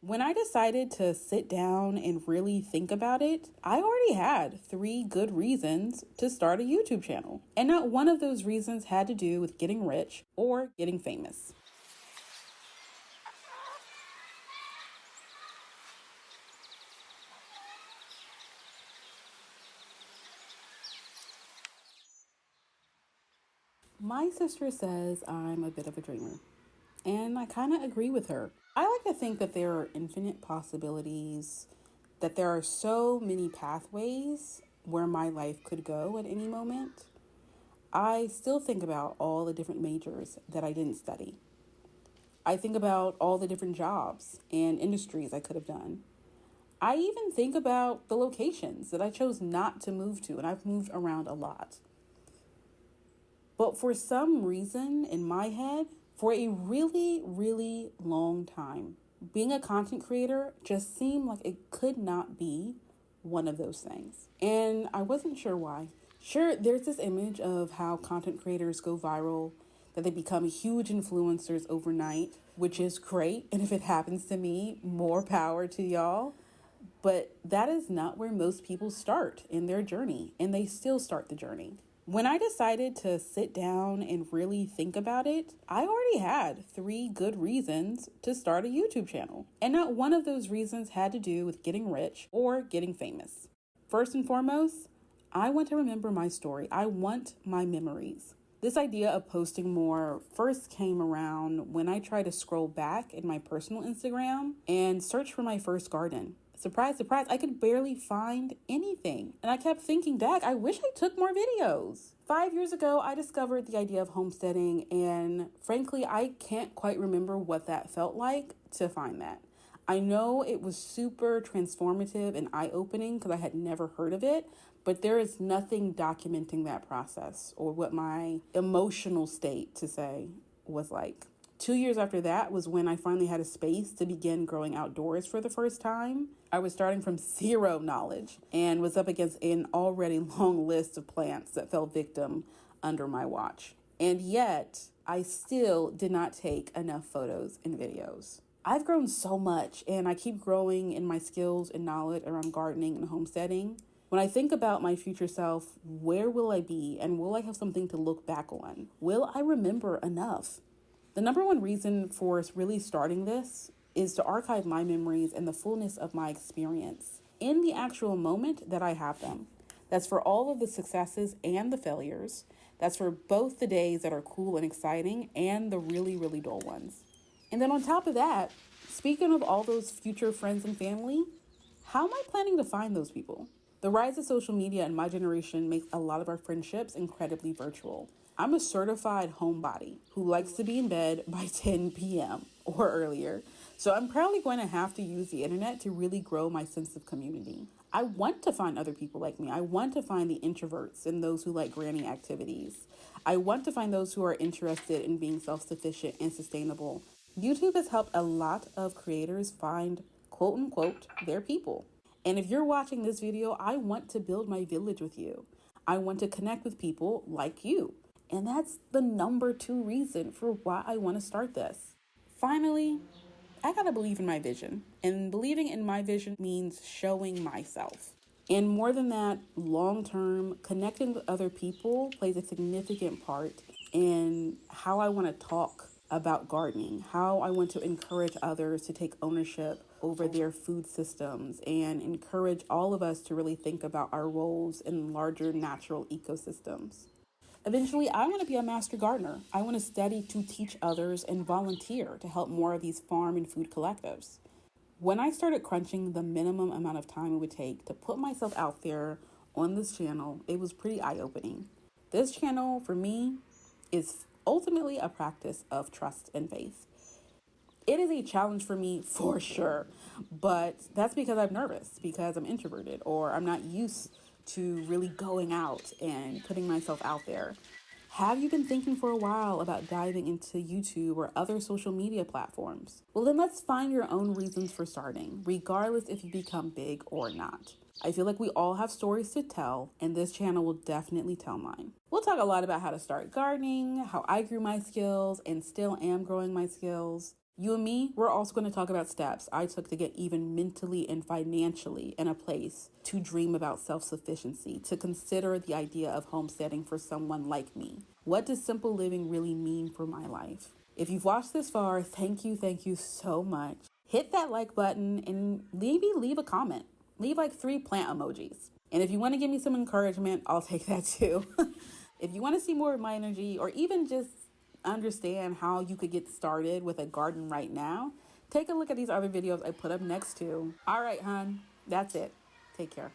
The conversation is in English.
When I decided to sit down and really think about it, I already had 3 good reasons to start a YouTube channel. And not one of those reasons had to do with getting rich or getting famous. My sister says I'm a bit of a dreamer, and I kind of agree with her. I like to think that there are infinite possibilities, that there are so many pathways where my life could go at any moment. I still think about all the different majors that I didn't study. I think about all the different jobs and industries I could have done. I even think about the locations that I chose not to move to, and I've moved around a lot. But for some reason in my head, for a really, really long time, being a content creator just seemed like it could not be one of those things. And I wasn't sure why. Sure, there's this image of how content creators go viral, that they become huge influencers overnight, which is great. And if it happens to me, more power to y'all. But that is not where most people start in their journey, and they still start the journey. When I decided to sit down and really think about it, I already had 3 good reasons to start a YouTube channel. And not one of those reasons had to do with getting rich or getting famous. First and foremost, I want to remember my story. I want my memories. This idea of posting more first came around when I tried to scroll back in my personal Instagram and search for my first garden. Surprise, surprise, I could barely find anything. And I kept thinking, Dag, I wish I took more videos. 5 years ago, I discovered the idea of homesteading, and frankly, I can't quite remember what that felt like to find that. I know it was super transformative and eye-opening because I had never heard of it, but there is nothing documenting that process or what my emotional state, to say, was like. 2 years after that was when I finally had a space to begin growing outdoors for the first time. I was starting from zero knowledge and was up against an already long list of plants that fell victim under my watch. And yet, I still did not take enough photos and videos. I've grown so much, and I keep growing in my skills and knowledge around gardening and homesteading. When I think about my future self, where will I be, and will I have something to look back on? Will I remember enough? The number one reason for us really starting this is to archive my memories and the fullness of my experience in the actual moment that I have them. That's for all of the successes and the failures. That's for both the days that are cool and exciting and the really, really dull ones. And then on top of that, speaking of all those future friends and family, how am I planning to find those people? The rise of social media in my generation makes a lot of our friendships incredibly virtual. I'm a certified homebody who likes to be in bed by 10 p.m. or earlier. So I'm probably going to have to use the internet to really grow my sense of community. I want to find other people like me. I want to find the introverts and those who like granny activities. I want to find those who are interested in being self-sufficient and sustainable. YouTube has helped a lot of creators find, quote unquote, their people. And if you're watching this video, I want to build my village with you. I want to connect with people like you. And that's the number 2 reason for why I want to start this. Finally, I gotta believe in my vision. And believing in my vision means showing myself. And more than that, long-term, connecting with other people plays a significant part in how I want to talk about gardening, how I want to encourage others to take ownership over their food systems and encourage all of us to really think about our roles in larger natural ecosystems. Eventually, I want to be a master gardener. I want to study to teach others and volunteer to help more of these farm and food collectives. When I started crunching the minimum amount of time it would take to put myself out there on this channel, it was pretty eye-opening. This channel, for me, is ultimately a practice of trust and faith. It is a challenge for me for sure, but that's because I'm nervous, because I'm introverted, or I'm not used to really going out and putting myself out there. Have you been thinking for a while about diving into YouTube or other social media platforms? Well, then let's find your own reasons for starting, regardless if you become big or not. I feel like we all have stories to tell, and this channel will definitely tell mine. We'll talk a lot about how to start gardening, how I grew my skills and still am growing my skills, You and me, we're also going to talk about steps I took to get even mentally and financially in a place to dream about self-sufficiency, to consider the idea of homesteading for someone like me. What does simple living really mean for my life? If you've watched this far, thank you so much. Hit that like button and maybe leave a comment. Leave like 3 plant emojis. And if you want to give me some encouragement, I'll take that too. If you want to see more of my energy, or even just understand how you could get started with a garden right now, take a look at these other videos I put up next to. All right, hon, that's it. Take care.